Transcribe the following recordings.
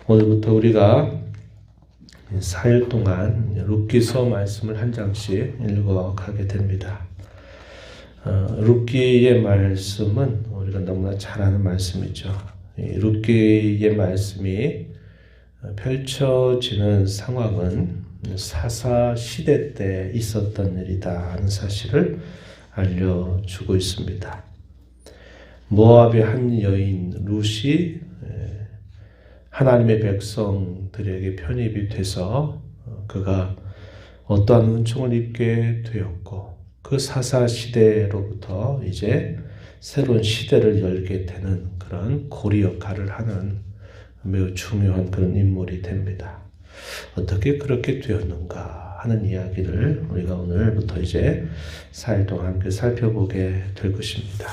오늘부터 우리가 4일 동안 룻기서 말씀을 한 장씩 읽어가게 됩니다. 룻기의 말씀은 우리가 너무나 잘 아는 말씀이죠. 룻기의 말씀이 펼쳐지는 상황은 사사 시대 때 있었던 일이다 하는 사실을 알려주고 있습니다. 모압의 한 여인 룻이 하나님의 백성들에게 편입이 돼서 그가 어떠한 은총을 입게 되었고 그 사사 시대로부터 이제 새로운 시대를 열게 되는 그런 고리 역할을 하는 매우 중요한 그런 인물이 됩니다. 어떻게 그렇게 되었는가 하는 이야기를 우리가 오늘부터 이제 4일 동안 함께 살펴보게 될 것입니다.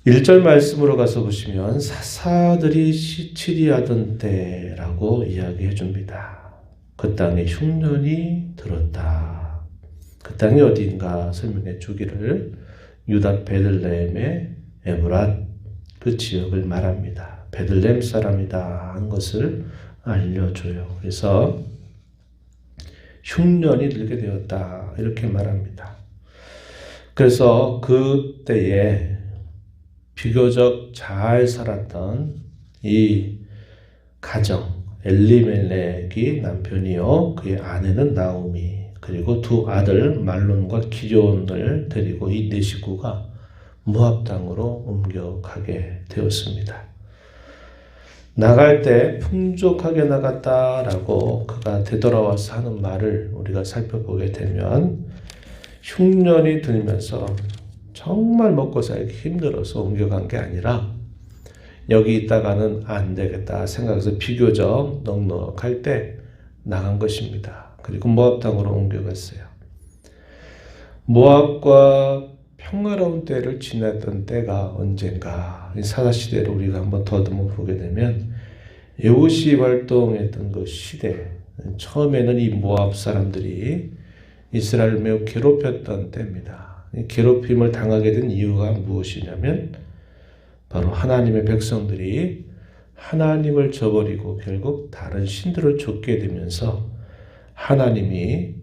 1절 말씀으로 가서 보시면 사사들이 시치리하던 때라고 이야기해 줍니다. 그 땅에 흉년이 들었다. 그 땅이 어디인가 설명해 주기를 유다 베들레헴의 에브랏 그 지역을 말합니다. 베들레헴 사람이다 하는 것을 알려줘요. 그래서 흉년이 들게 되었다 이렇게 말합니다. 그래서 그때에 비교적 잘 살았던 이 가정 엘리멜렉이 남편이요 그의 아내는 나오미 그리고 두 아들 말론과 기럍을 데리고 이 네 식구가 모압 땅으로 옮겨가게 되었습니다. 나갈 때 풍족하게 나갔다라고 그가 되돌아와서 하는 말을 우리가 살펴보게 되면 흉년이 들면서 정말 먹고 살기 힘들어서 옮겨간 게 아니라 여기 있다가는 안 되겠다 생각해서 비교적 넉넉할 때 나간 것입니다. 그리고 모압 땅으로 옮겨갔어요. 모압과 평화로운 때를 지냈던 때가 언젠가 사사시대를 우리가 한번 더듬어 보게 되면 여호시 활동했던 그 시대 처음에는 이 모압 사람들이 이스라엘을 매우 괴롭혔던 때입니다. 괴롭힘을 당하게 된 이유가 무엇이냐면 바로 하나님의 백성들이 하나님을 저버리고 결국 다른 신들을 좇게 되면서 하나님이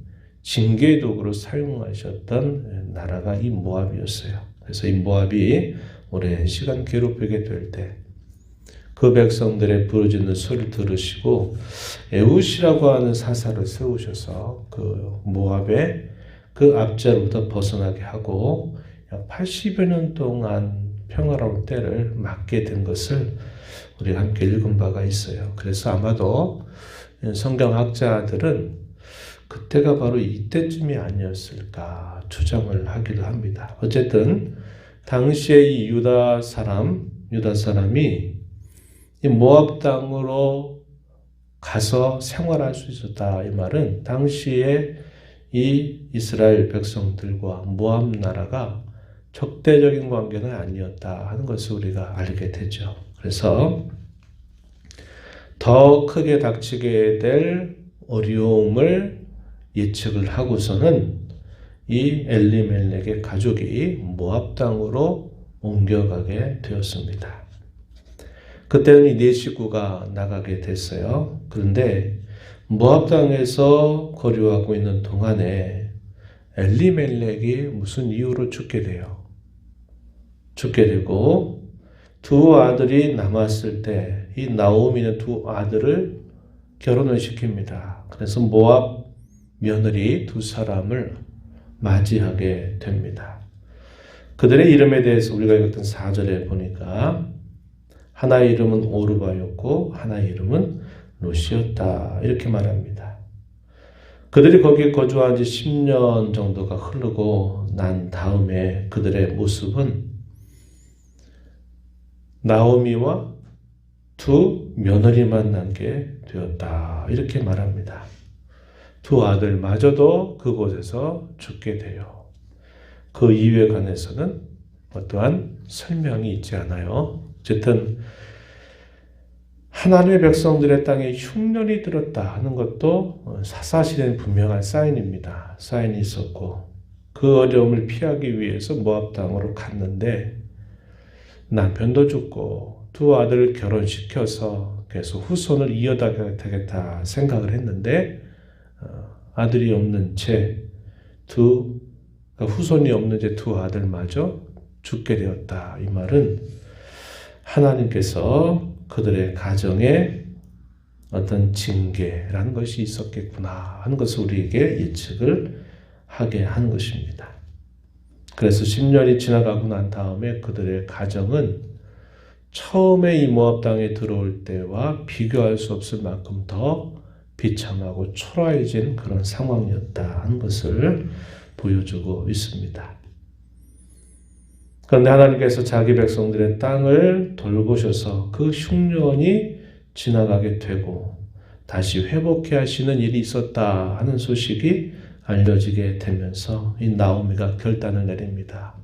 징계의 도구로 사용하셨던 나라가 이 모압이었어요. 그래서 이 모압이 오랜 시간 괴롭히게 될 때 그 백성들의 부르짖는 소리를 들으시고 에훗이라고 하는 사사를 세우셔서 그 모압의 그 압제로부터 벗어나게 하고 약 80여 년 동안 평화로운 때를 맞게 된 것을 우리가 함께 읽은 바가 있어요. 그래서 아마도 성경학자들은 그때가 바로 이때쯤이 아니었을까 주장을 하기도 합니다. 어쨌든 당시에 이 유다 사람이 이 모압 땅으로 가서 생활할 수 있었다. 이 말은 당시에 이 이스라엘 백성들과 모압 나라가 적대적인 관계는 아니었다 하는 것을 우리가 알게 되죠. 그래서 더 크게 닥치게 될 어려움을 예측을 하고서는 이 엘리멜렉의 가족이 모압 땅으로 옮겨가게 되었습니다. 그때는 이 네 식구가 나가게 됐어요. 그런데 모압 땅에서 거류하고 있는 동안에 엘리멜렉이 무슨 이유로 죽게 돼요. 죽게 되고 두 아들이 남았을 때 이 나오미는 두 아들을 결혼을 시킵니다. 그래서 모압 며느리 두 사람을 맞이하게 됩니다. 그들의 이름에 대해서 우리가 읽었던 4절에 보니까 하나의 이름은 오르바였고 하나의 이름은 룻이었다 이렇게 말합니다. 그들이 거기에 거주한 지 10년 정도가 흐르고 난 다음에 그들의 모습은 나오미와 두 며느리만 남게 되었다 이렇게 말합니다. 두 아들마저도 그곳에서 죽게 돼요. 그 이유에 관해서는 어떠한 설명이 있지 않아요. 어쨌든 하나님의 백성들의 땅에 흉년이 들었다 하는 것도 사사시대는 분명한 사인입니다. 사인이 있었고 그 어려움을 피하기 위해서 모압 땅으로 갔는데 남편도 죽고 두 아들을 결혼시켜서 계속 후손을 이어가겠다 생각을 했는데 아들이 없는 채 후손이 없는 채 두 아들마저 죽게 되었다. 이 말은 하나님께서 그들의 가정에 어떤 징계라는 것이 있었겠구나 하는 것을 우리에게 예측을 하게 하는 것입니다. 그래서 10년이 지나가고 난 다음에 그들의 가정은 처음에 이 모압 땅에 들어올 때와 비교할 수 없을 만큼 더 비참하고 초라해진 그런 상황이었다 하는 것을 보여주고 있습니다. 그런데 하나님께서 자기 백성들의 땅을 돌보셔서 그 흉년이 지나가게 되고 다시 회복해 하시는 일이 있었다 하는 소식이 알려지게 되면서 이 나오미가 결단을 내립니다.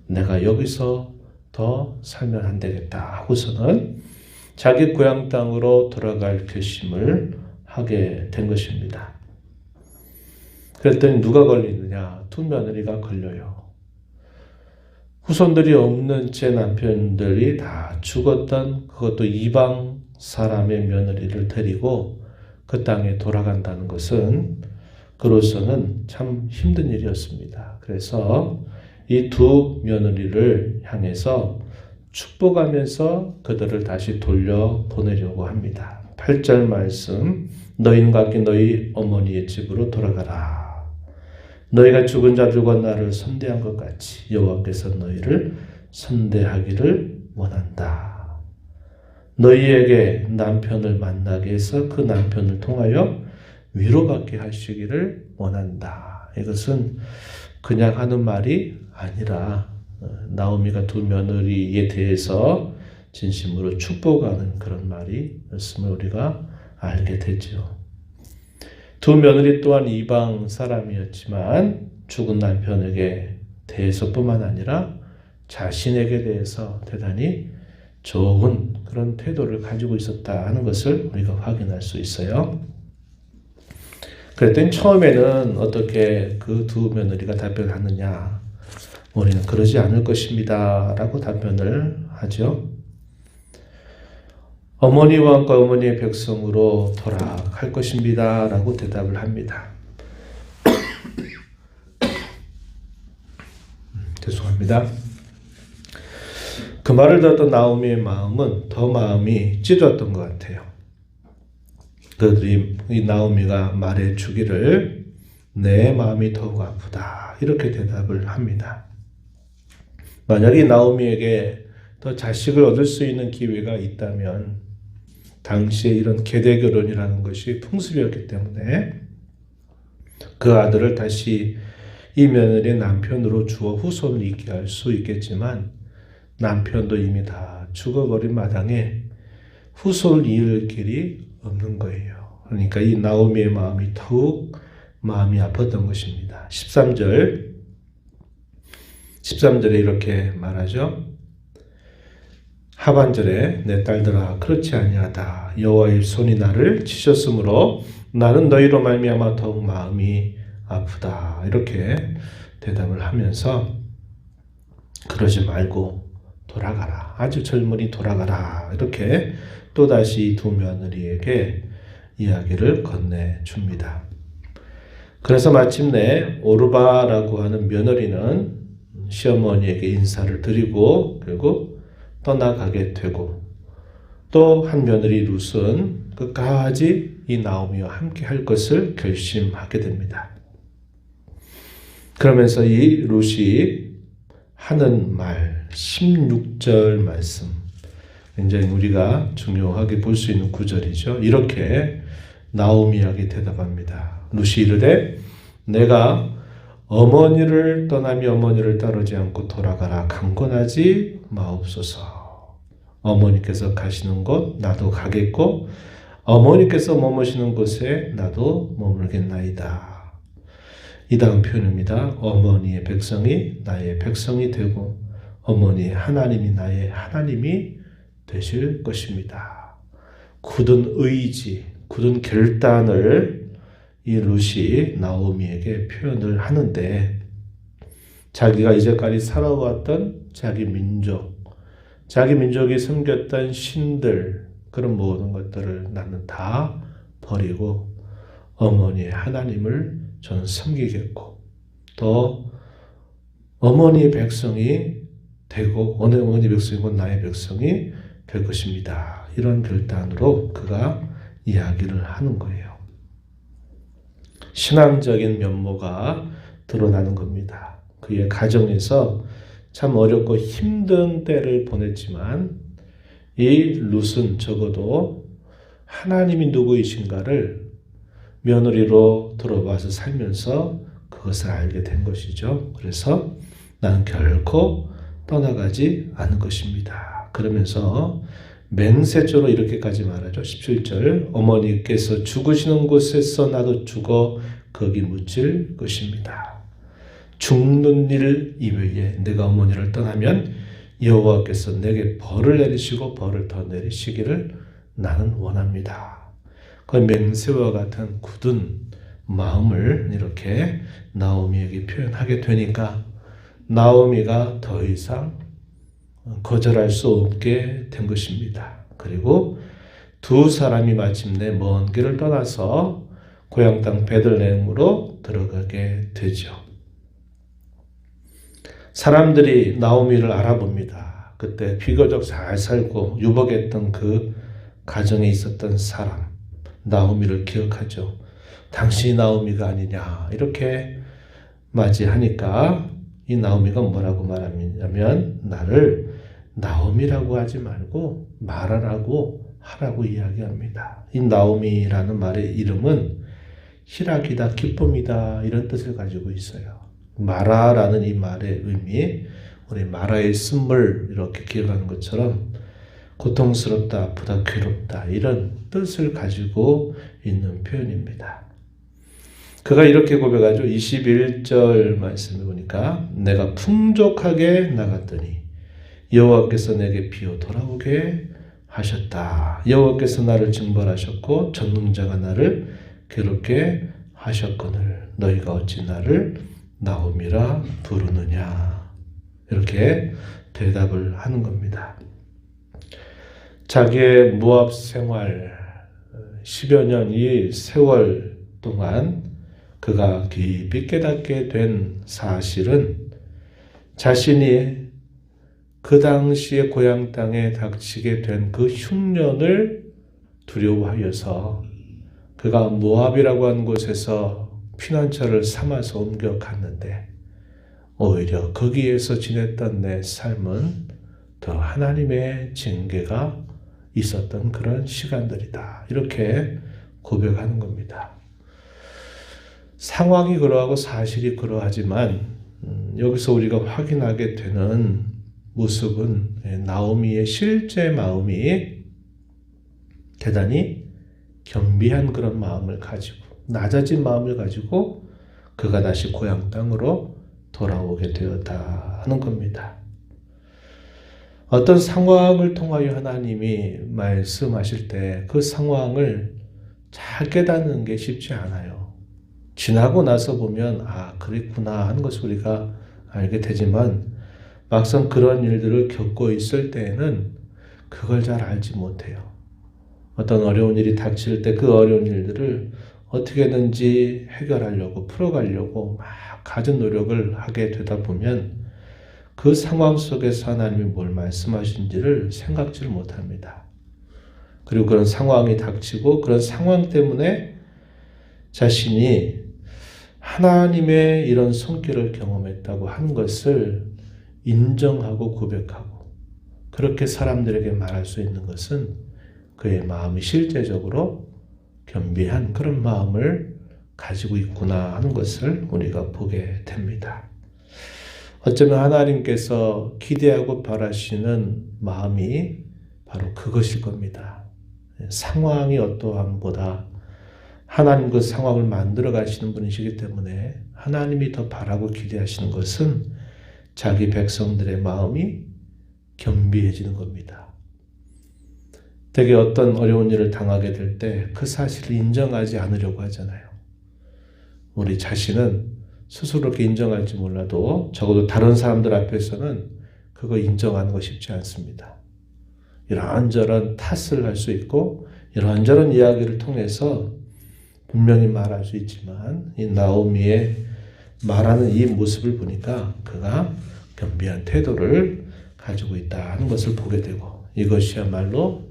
내가 여기서 더 살면 안 되겠다 하고서는 자기 고향 땅으로 돌아갈 결심을 하게 된 것입니다. 그랬더니 누가 걸리느냐? 두 며느리가 걸려요. 후손들이 없는 제 남편들이 다 죽었던 그것도 이방 사람의 며느리를 데리고 그 땅에 돌아간다는 것은 그로서는 참 힘든 일이었습니다. 그래서 이 두 며느리를 향해서 축복하면서 그들을 다시 돌려보내려고 합니다. 8절 말씀, 너희는 각기 너희 어머니의 집으로 돌아가라. 너희가 죽은 자들과 나를 선대한 것 같이 여호와께서 너희를 선대하기를 원한다. 너희에게 남편을 만나게 해서 그 남편을 통하여 위로받게 하시기를 원한다. 이것은 그냥 하는 말이 아니라 나오미가 두 며느리에 대해서 진심으로 축복하는 그런 말이었음을 우리가 알게 되죠. 두 며느리 또한 이방 사람이었지만 죽은 남편에게 대해서뿐만 아니라 자신에게 대해서 대단히 좋은 그런 태도를 가지고 있었다 하는 것을 우리가 확인할 수 있어요. 그랬더니 처음에는 어떻게 그 두 며느리가 답변하느냐? 우리는 그러지 않을 것입니다. 라고 답변을 하죠. 어머니와 함께 어머니의 백성으로 돌아갈 것입니다. 라고 대답을 합니다. 죄송합니다. 그 말을 듣던 나오미의 마음은 더 마음이 찢었던 것 같아요. 그들이 이 나오미가 말해 주기를 내 마음이 더욱 아프다. 이렇게 대답을 합니다. 만약에 나오미에게 더 자식을 얻을 수 있는 기회가 있다면 당시에 이런 계대 결혼이라는 것이 풍습이었기 때문에 그 아들을 다시 이 며느리의 남편으로 주어 후손을 있게 할 수 있겠지만 남편도 이미 다 죽어버린 마당에 후손을 이을 길이 없는 거예요. 그러니까 이 나오미의 마음이 더욱 마음이 아팠던 것입니다. 13절에 이렇게 말하죠. 하반절에 내 딸들아 그렇지 아니하다. 여호와의 손이 나를 치셨으므로 나는 너희로 말미암아 더욱 마음이 아프다. 이렇게 대답을 하면서 그러지 말고 돌아가라. 아주 젊은이 돌아가라. 이렇게 또다시 두 며느리에게 이야기를 건네줍니다. 그래서 마침내 오르바라고 하는 며느리는 시어머니에게 인사를 드리고 결국 떠나가게 되고 또 한 며느리 룻은 끝까지 이 나오미와 함께 할 것을 결심하게 됩니다. 그러면서 이 룻이 하는 말 16절 말씀 굉장히 우리가 중요하게 볼 수 있는 구절이죠. 이렇게 나오미에게 대답합니다. 룻이 이르되 내가 어머니를 떠나며 어머니를 따르지 않고 돌아가라 강권하지 마옵소서. 어머니께서 가시는 곳 나도 가겠고 어머니께서 머무시는 곳에 나도 머물겠나이다. 이 다음 표현입니다. 어머니의 백성이 나의 백성이 되고 어머니의 하나님이 나의 하나님이 되실 것입니다. 굳은 의지, 굳은 결단을 이 룻이 나오미에게 표현을 하는데 자기가 이제까지 살아왔던 자기 민족이 섬겼던 신들 그런 모든 것들을 나는 다 버리고 어머니의 하나님을 저는 섬기겠고 또 어머니의 백성이 되고 어머니 백성이고 나의 백성이 될 것입니다. 이런 결단으로 그가 이야기를 하는 거예요. 신앙적인 면모가 드러나는 겁니다. 그의 가정에서 참 어렵고 힘든 때를 보냈지만 이 룻은 적어도 하나님이 누구이신가를 며느리로 들어와서 살면서 그것을 알게 된 것이죠. 그래서 나는 결코 떠나가지 않을 것입니다. 그러면서 맹세조로 이렇게까지 말하죠. 17절 어머니께서 죽으시는 곳에서 나도 죽어 거기 묻힐 것입니다. 죽는 일 이외에 내가 어머니를 떠나면 여호와께서 내게 벌을 내리시고 벌을 더 내리시기를 나는 원합니다. 그 맹세와 같은 굳은 마음을 이렇게 나오미에게 표현하게 되니까 나오미가 더 이상 거절할 수 없게 된 것입니다. 그리고 두 사람이 마침내 먼 길을 떠나서 고향 땅 베들레헴으로 들어가게 되죠. 사람들이 나오미를 알아봅니다. 그때 비교적 잘 살고 유복했던 그 가정에 있었던 사람 나오미를 기억하죠. 당신이 나오미가 아니냐 이렇게 맞이하니까 이 나오미가 뭐라고 말하냐면 나를 나오미라고 하지 말고 마라라고 하라고 이야기합니다. 이 나오미라는 말의 이름은 희락이다, 기쁨이다 이런 뜻을 가지고 있어요. 마라라는 이 말의 의미, 우리 마라의 쓴물 이렇게 기억하는 것처럼 고통스럽다, 아프다, 괴롭다 이런 뜻을 가지고 있는 표현입니다. 그가 이렇게 고백하죠. 21절 말씀을 보니까 내가 풍족하게 나갔더니 여호와께서 내게 비어 돌아오게 하셨다. 여호와께서 나를 징벌하셨고 전능자가 나를 괴롭게 하셨거늘 너희가 어찌 나를 나오미라 부르느냐. 이렇게 대답을 하는 겁니다. 자기의 모압 생활 10여 년 이 세월 동안 그가 깊이 깨닫게 된 사실은 자신이 그 당시에 고향 땅에 닥치게 된 그 흉년을 두려워하여서 그가 모압이라고 하는 곳에서 피난처를 삼아서 옮겨 갔는데 오히려 거기에서 지냈던 내 삶은 더 하나님의 징계가 있었던 그런 시간들이다. 이렇게 고백하는 겁니다. 상황이 그러하고 사실이 그러하지만 여기서 우리가 확인하게 되는 모습은 나오미의 실제 마음이 대단히 겸비한 그런 마음을 가지고 낮아진 마음을 가지고 그가 다시 고향 땅으로 돌아오게 되었다 하는 겁니다. 어떤 상황을 통하여 하나님이 말씀하실 때 그 상황을 잘 깨닫는 게 쉽지 않아요. 지나고 나서 보면 아 그랬구나 하는 것을 우리가 알게 되지만 막상 그런 일들을 겪고 있을 때에는 그걸 잘 알지 못해요. 어떤 어려운 일이 닥칠 때 그 어려운 일들을 어떻게든지 해결하려고 풀어가려고 막 가진 노력을 하게 되다 보면 그 상황 속에서 하나님이 뭘 말씀하신지를 생각지를 못합니다. 그리고 그런 상황이 닥치고 그런 상황 때문에 자신이 하나님의 이런 손길을 경험했다고 하는 것을 인정하고 고백하고 그렇게 사람들에게 말할 수 있는 것은 그의 마음이 실제적으로 겸비한 그런 마음을 가지고 있구나 하는 것을 우리가 보게 됩니다. 어쩌면 하나님께서 기대하고 바라시는 마음이 바로 그것일 겁니다. 상황이 어떠함보다 하나님 그 상황을 만들어 가시는 분이시기 때문에 하나님이 더 바라고 기대하시는 것은 자기 백성들의 마음이 겸비해지는 겁니다. 되게 어떤 어려운 일을 당하게 될 때 그 사실을 인정하지 않으려고 하잖아요. 우리 자신은 스스로 그렇게 인정할지 몰라도 적어도 다른 사람들 앞에서는 그거 인정하는 거 쉽지 않습니다. 이런저런 탓을 할 수 있고 이런저런 이야기를 통해서 분명히 말할 수 있지만 이 나오미의 말하는 이 모습을 보니까 그가 겸비한 태도를 가지고 있다는 것을 보게 되고 이것이야말로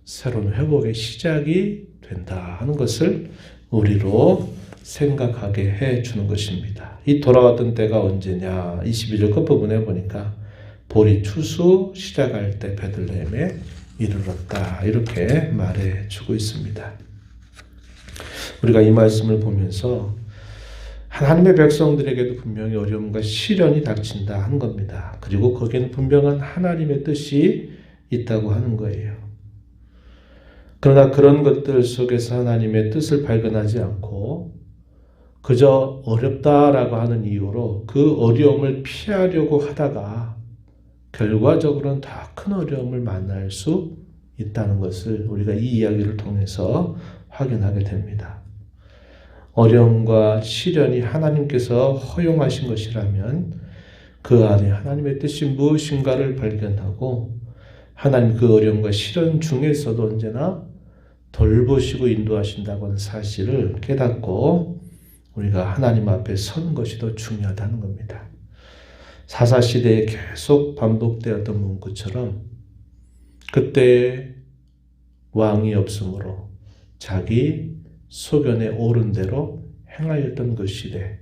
새로운 회복의 시작이 된다 하는 것을 우리로 생각하게 해주는 것입니다. 이 돌아왔던 때가 언제냐 22절 끝부분에 보니까 보리 추수 시작할 때 베들레헴에 이르렀다 이렇게 말해주고 있습니다. 우리가 이 말씀을 보면서 하나님의 백성들에게도 분명히 어려움과 시련이 닥친다 하는 겁니다. 그리고 거기에는 분명한 하나님의 뜻이 있다고 하는 거예요. 그러나 그런 것들 속에서 하나님의 뜻을 발견하지 않고 그저 어렵다라고 하는 이유로 그 어려움을 피하려고 하다가 결과적으로는 더 큰 어려움을 만날 수 있다는 것을 우리가 이 이야기를 통해서 확인하게 됩니다. 어려움과 시련이 하나님께서 허용하신 것이라면 그 안에 하나님의 뜻이 무엇인가를 발견하고 하나님 그 어려움과 시련 중에서도 언제나 돌보시고 인도하신다고 하는 사실을 깨닫고 우리가 하나님 앞에 선 것이 더 중요하다는 겁니다. 사사시대에 계속 반복되었던 문구처럼 그때 왕이 없으므로 자기 소견에 옳은 대로 행하였던 그 시대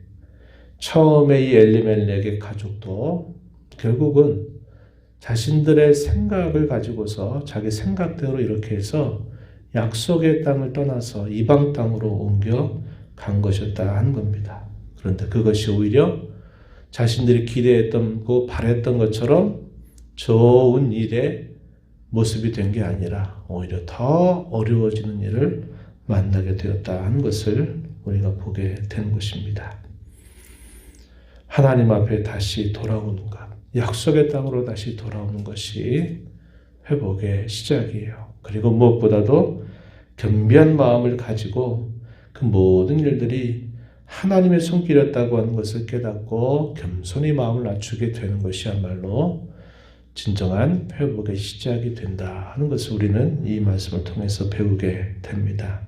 처음에 이 엘리멜렉의 가족도 결국은 자신들의 생각을 가지고서 자기 생각대로 이렇게 해서 약속의 땅을 떠나서 이방 땅으로 옮겨 간 것이었다 하는 겁니다. 그런데 그것이 오히려 자신들이 기대했던 거 바랬던 것처럼 좋은 일의 모습이 된 게 아니라 오히려 더 어려워지는 일을 만나게 되었다 하는 것을 우리가 보게 되는 것입니다. 하나님 앞에 다시 돌아오는 것, 약속의 땅으로 다시 돌아오는 것이 회복의 시작이에요. 그리고 무엇보다도 겸비한 마음을 가지고 그 모든 일들이 하나님의 손길이었다고 하는 것을 깨닫고 겸손히 마음을 낮추게 되는 것이야말로 진정한 회복의 시작이 된다 하는 것을 우리는 이 말씀을 통해서 배우게 됩니다.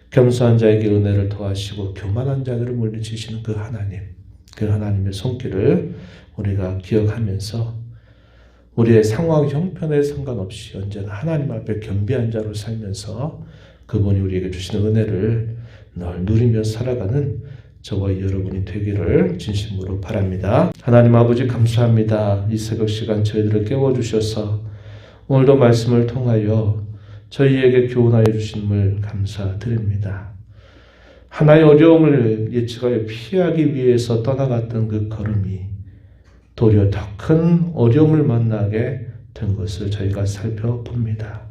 겸손한 자에게 은혜를 더하시고 교만한 자들을 물리치시는 그 하나님, 그 하나님의 손길을 우리가 기억하면서 우리의 상황 형편에 상관없이 언제나 하나님 앞에 겸비한 자로 살면서 그분이 우리에게 주시는 은혜를 늘 누리며 살아가는 저와 여러분이 되기를 진심으로 바랍니다. 하나님 아버지 감사합니다. 이 새벽 시간 저희들을 깨워주셔서 오늘도 말씀을 통하여 저희에게 교훈하여 주심을 감사드립니다. 하나의 어려움을 예측하여 피하기 위해서 떠나갔던 그 걸음이 도리어 더 큰 어려움을 만나게 된 것을 저희가 살펴봅니다.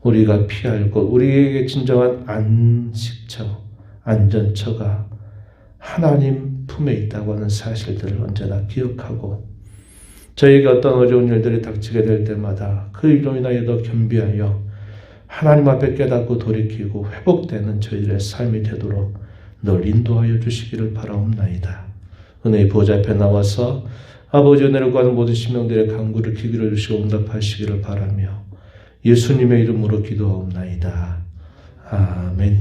우리가 피할 것, 우리에게 진정한 안식처, 안전처가 하나님 품에 있다고 하는 사실들을 언제나 기억하고 저에게 어떤 어려운 일들이 닥치게 될 때마다 그 일로 인하여 더 겸비하여 하나님 앞에 깨닫고 돌이키고 회복되는 저희들의 삶이 되도록 늘 인도하여 주시기를 바라옵나이다. 은혜의 보좌 앞에 나와서 아버지 은혜를 구하는 모든 심령들의 간구를 귀 기울여 주시고 응답하시기를 바라며 예수님의 이름으로 기도하옵나이다. 아멘.